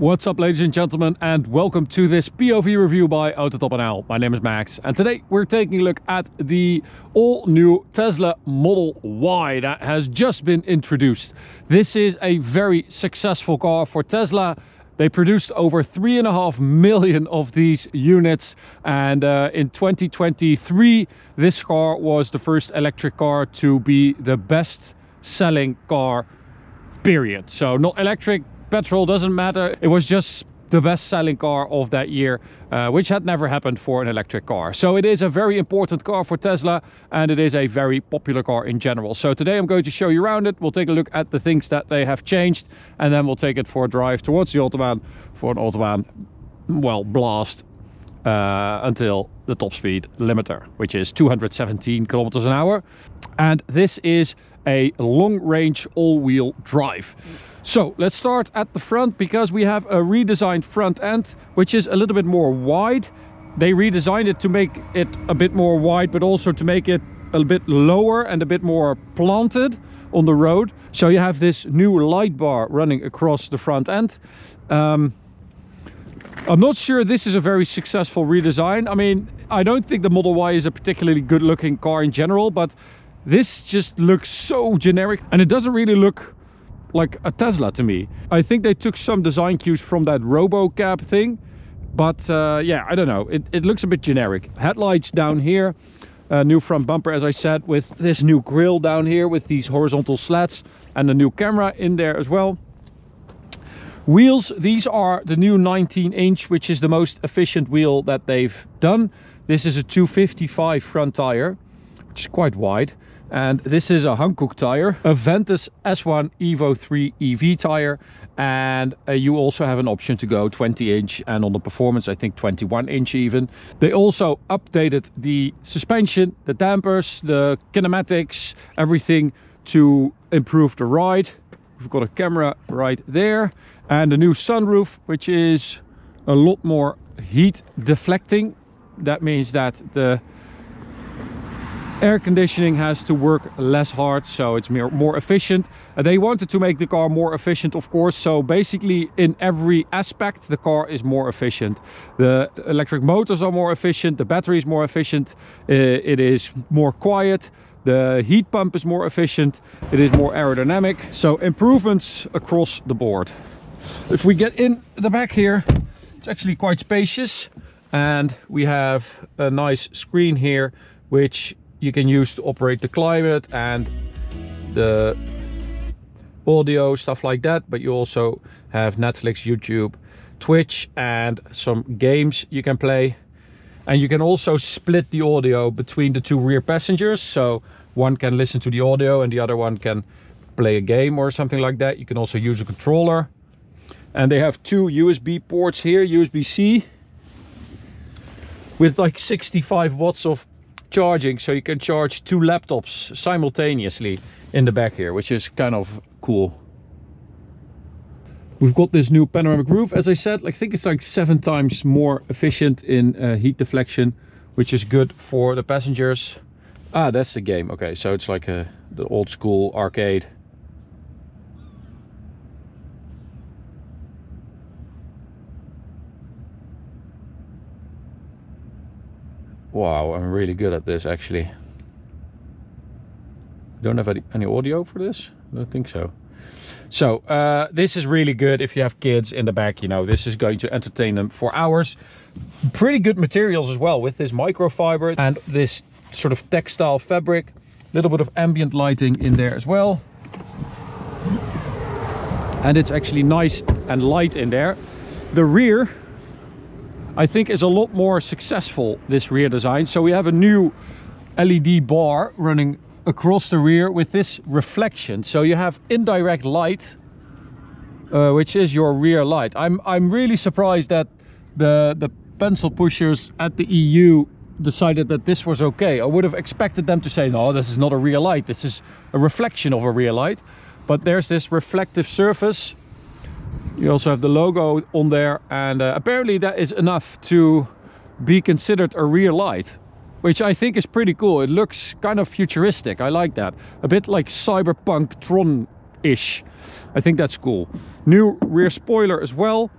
What's up, ladies and gentlemen, and welcome to this POV review by Autobahn. My name is Max, and today we're taking a look at the all-new Tesla Model Y that has just been introduced. This is a very successful car for Tesla. They produced over 3.5 million of these units, and in 2023 this car was the first electric car to be the best selling car, period. So not electric, petrol, doesn't matter. It was just the best selling car of that year, which had never happened for an electric car. So it is a very important car for Tesla, and it is a very popular car in general. So today I'm going to show you around it. We'll take a look at the things that they have changed, and then we'll take it for a drive towards the Autobahn for an Autobahn, well, blast until the top speed limiter, which is 217 kilometers an hour. And this is a long-range all-wheel drive. So let's start at the front, because we have a redesigned front end, which is a little bit more wide. They redesigned it to make it a bit more wide, but also to make it a bit lower and a bit more planted on the road. So you have this new light bar running across the front end. I'm not sure this is a very successful redesign. I mean, I don't think the Model Y is a particularly good looking car in general, but this just looks so generic, and it doesn't really look like a Tesla to me. I think they took some design cues from that RoboCab thing, but yeah, I don't know, it looks a bit generic. Headlights down here, new front bumper, as I said, with this new grille down here with these horizontal slats, and the new camera in there as well. Wheels, these are the new 19-inch, which is the most efficient wheel that they've done. This is a 255 front tire, which is quite wide. And this is a Hankook tire, a Ventus S1 Evo 3 EV tire, and you also have an option to go 20-inch, and on the performance I think 21-inch even. They also updated the suspension, the dampers, the kinematics, everything to improve the ride. We've got a camera right there, and a new sunroof, which is a lot more heat deflecting. That means that the air conditioning has to work less hard, so it's more efficient. They wanted to make the car more efficient, of course, so basically in every aspect the car is more efficient. The electric motors are more efficient, the battery is more efficient, it is more quiet, the heat pump is more efficient, it is more aerodynamic. So improvements across the board. If we get in the back here, it's actually quite spacious, and we have a nice screen here which you can use to operate the climate and the audio, stuff like that. But you also have Netflix, YouTube, Twitch, and some games you can play. And you can also split the audio between the two rear passengers, so one can listen to the audio and the other one can play a game or something like that. You can also use a controller. And they have two USB ports here, USB-C, with like 65 watts of charging, so you can charge two laptops simultaneously in the back here, which is kind of cool. We've got this new panoramic roof, as I said. I think it's like 7 times more efficient in heat deflection, which is good for the passengers. Ah, that's the game. Okay, so it's like the old school arcade. Wow, I'm really good at this actually. Don't have any audio for this? I don't think so. So this is really good if you have kids in the back, you know, this is going to entertain them for hours. Pretty good materials as well, with this microfiber and this sort of textile fabric. A little bit of ambient lighting in there as well. And it's actually nice and light in there. The rear, I think, is a lot more successful, this rear design. So we have a new LED bar running across the rear with this reflection. So you have indirect light, which is your rear light. I'm really surprised that the pencil pushers at the EU decided that this was okay. I would have expected them to say, no, this is not a rear light, this is a reflection of a rear light. But there's this reflective surface. You also have the logo on there, and apparently that is enough to be considered a rear light, which I think is pretty cool. It looks kind of futuristic. I like that. A bit like cyberpunk Tron-ish. I think that's cool. New rear spoiler as well.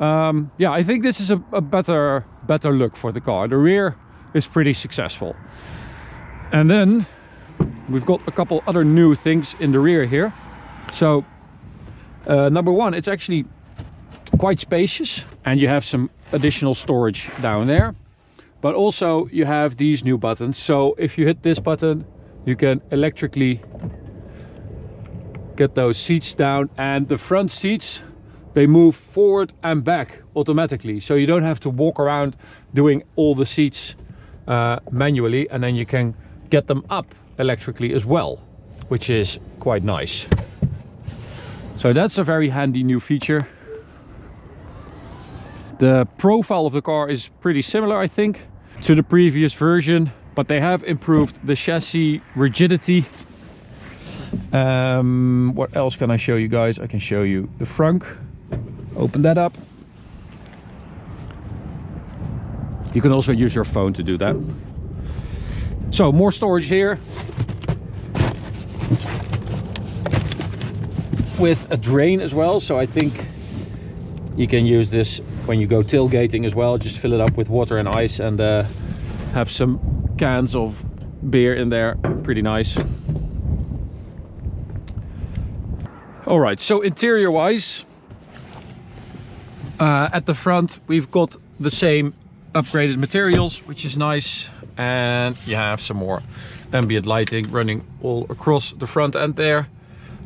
Yeah, I think this is a better look for the car. The rear is pretty successful. And then we've got a couple other new things in the rear here. So number one, it's actually quite spacious, and you have some additional storage down there. But also you have these new buttons. So if you hit this button, you can electrically get those seats down, and the front seats, they move forward and back automatically. So you don't have to walk around doing all the seats manually, and then you can get them up electrically as well, which is quite nice. So that's a very handy new feature. The profile of the car is pretty similar, I think, to the previous version, but they have improved the chassis rigidity. What else can I show you guys? I can show you the frunk. Open that up. You can also use your phone to do that. So more storage here, with a drain as well. So I think you can use this when you go tailgating as well. Just fill it up with water and ice, and have some cans of beer in there. Pretty nice. All right, so interior wise, at the front we've got the same upgraded materials, which is nice, and you have some more ambient lighting running all across the front end there.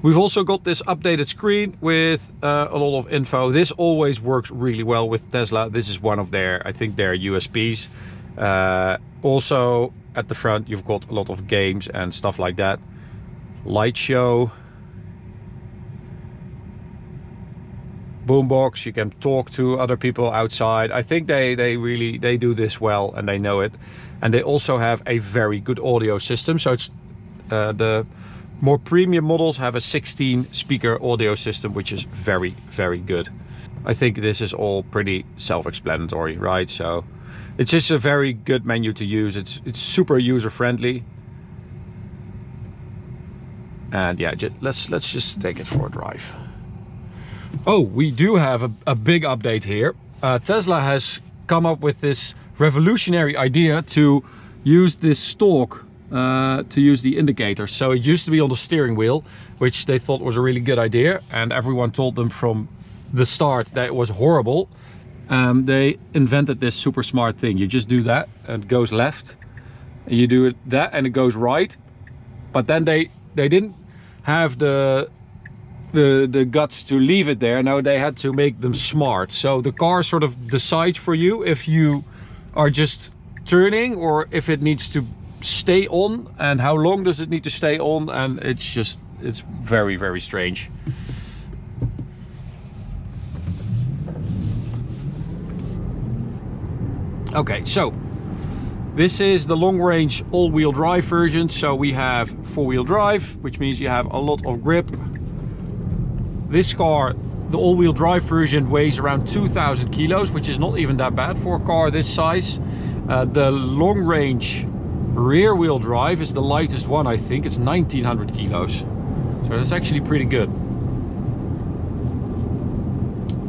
We've also got this updated screen with a lot of info. This always works really well with Tesla. This is one of their, I think, their USPs. Also at the front you've got a lot of games and stuff like that. Light show, boombox, you can talk to other people outside. I think they do this well, and they know it. And they also have a very good audio system. So it's the more premium models have a 16 speaker audio system, which is very good. I think this is all pretty self-explanatory, right? So it's just a very good menu to use. It's super user friendly. And yeah, let's just take it for a drive. Oh, we do have a big update here. Tesla has come up with this revolutionary idea to use this stalk to use the indicator. So it used to be on the steering wheel, which they thought was a really good idea, and everyone told them from the start that it was horrible. They invented this super smart thing. You just do that and it goes left, and you do that and it goes right. But then they didn't have the guts to leave it there. Now they had to make them smart. So the car sort of decides for you if you are just turning or if it needs to stay on, and how long does it need to stay on, and it's very strange. Okay, so this is the long range all-wheel drive version. So we have four-wheel drive, which means you have a lot of grip. This car, the all-wheel drive version, weighs around 2,000 kilos, which is not even that bad for a car this size. The long range rear wheel drive is the lightest one, I think. It's 1,900 kilos. So that's actually pretty good.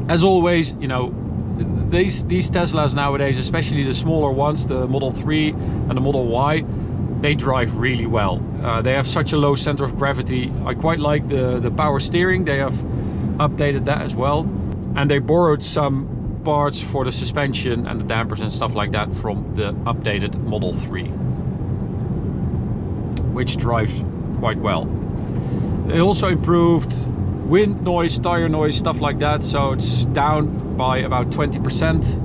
As always, you know, these Teslas nowadays, especially the smaller ones, the Model 3 and the Model Y, they drive really well. They have such a low center of gravity. I quite like the power steering. They have updated that as well, and they borrowed some parts for the suspension and the dampers and stuff like that from the updated Model 3, which drives quite well. They also improved wind noise, tire noise, stuff like that, so it's down by about 20%,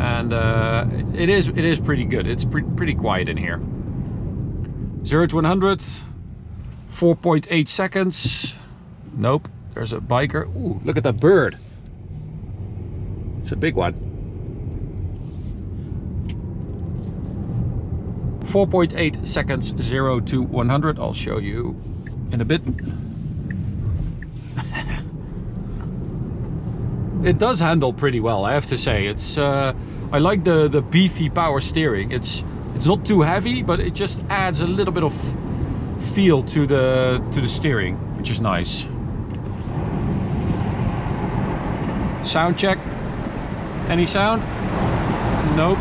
and it is pretty good. It's pretty quiet in here. 0 to 100, 4.8 seconds. Nope, there's a biker. Ooh, look at that bird. It's a big one. 4.8 seconds, 0 to 100. I'll show you in a bit. It does handle pretty well, I have to say. It's I like the beefy power steering. It's not too heavy, but it just adds a little bit of feel to the steering, which is nice. Sound check. Any sound? Nope.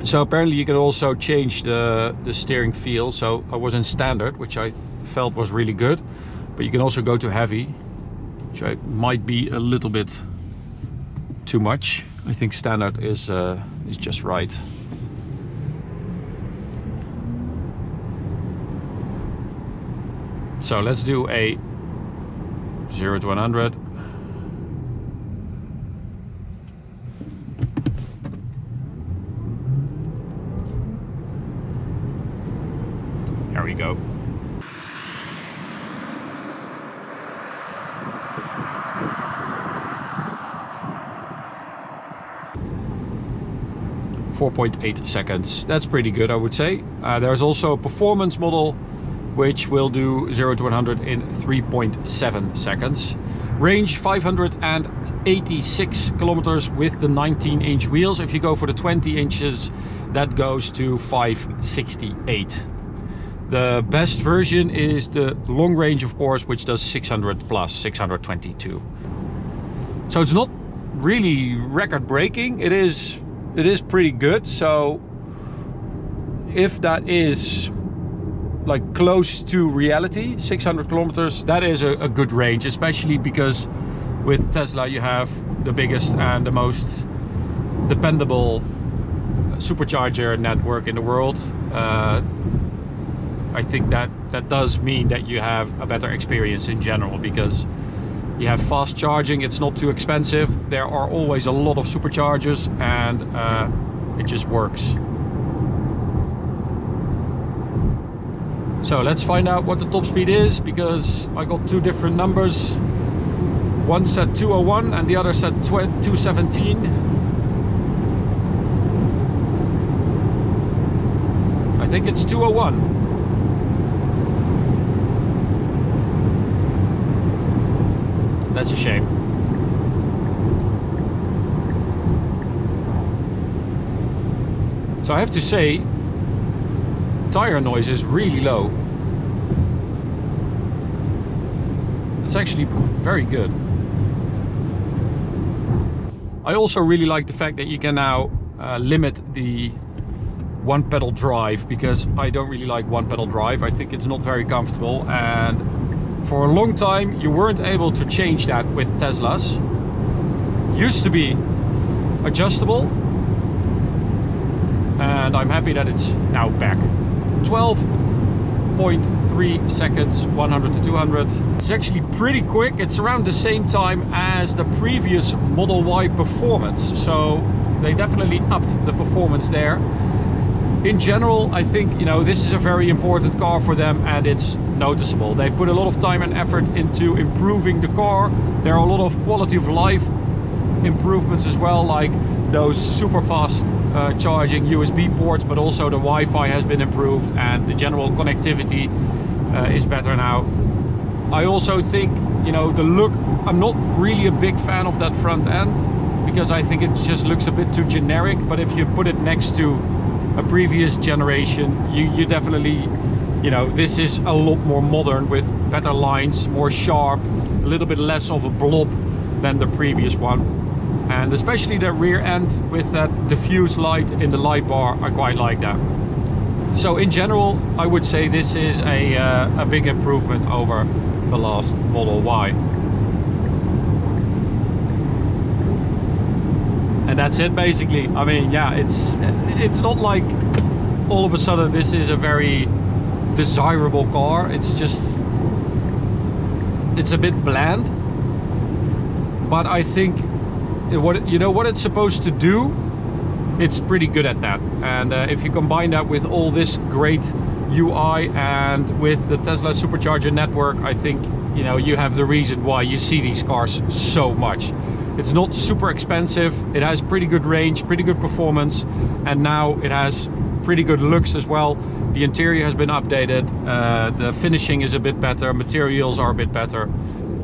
So apparently you can also change the steering feel. So I was in standard, which I felt was really good, but you can also go to heavy, which might be a little bit too much. I think standard is just right. So let's do a 0 to 100. There we go. .8 seconds. That's pretty good, I would say. There's also a performance model which will do 0 to 100 in 3.7 seconds. Range 586 kilometers with the 19-inch wheels. If you go for the 20 inches, that goes to 568. The best version is the long range, of course, which does 600 plus, 622. So it's not really record breaking. It is pretty good. So if that is like close to reality, 600 kilometers, that is a good range, especially because with Tesla you have the biggest and the most dependable supercharger network in the world. I think that does mean that you have a better experience in general, because you have fast charging, it's not too expensive, there are always a lot of superchargers, and it just works. So let's find out what the top speed is, because I got two different numbers. One said 201 and the other said 217. I think it's 201. That's a shame. So I have to say, tire noise is really low. It's actually very good. I also really like the fact that you can now limit the one pedal drive, because I don't really like one pedal drive. I think it's not very comfortable, and for a long time you weren't able to change that with Teslas. Used to be adjustable, and I'm happy that it's now back. 12.3 seconds, 100 to 200. It's actually pretty quick. It's around the same time as the previous Model Y performance, so they definitely upped the performance there. In general, I think, you know, this is a very important car for them, and it's noticeable. They put a lot of time and effort into improving the car. There are a lot of quality of life improvements as well, like those super fast charging USB ports, but also the Wi-Fi has been improved, and the general connectivity is better now. I also think, you know, the look, I'm not really a big fan of that front end, because I think it just looks a bit too generic, but if you put it next to a previous generation, you definitely, you know, this is a lot more modern with better lines, more sharp, a little bit less of a blob than the previous one. And especially the rear end with that diffuse light in the light bar, I quite like that. So in general, I would say this is a big improvement over the last Model Y. And that's it basically. I mean, yeah, it's not like all of a sudden this is a very desirable car. It's just, it's a bit bland, but I think what it's supposed to do, it's pretty good at that. And if you combine that with all this great UI and with the Tesla supercharger network, I think, you know, you have the reason why you see these cars so much. It's not super expensive, it has pretty good range, pretty good performance, and now it has pretty good looks as well. The interior has been updated, the finishing is a bit better, materials are a bit better.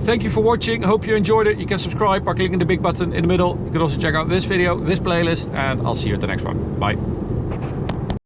Thank you for watching, hope you enjoyed it. You can subscribe by clicking the big button in the middle. You can also check out this video, this playlist, and I'll see you at the next one. Bye.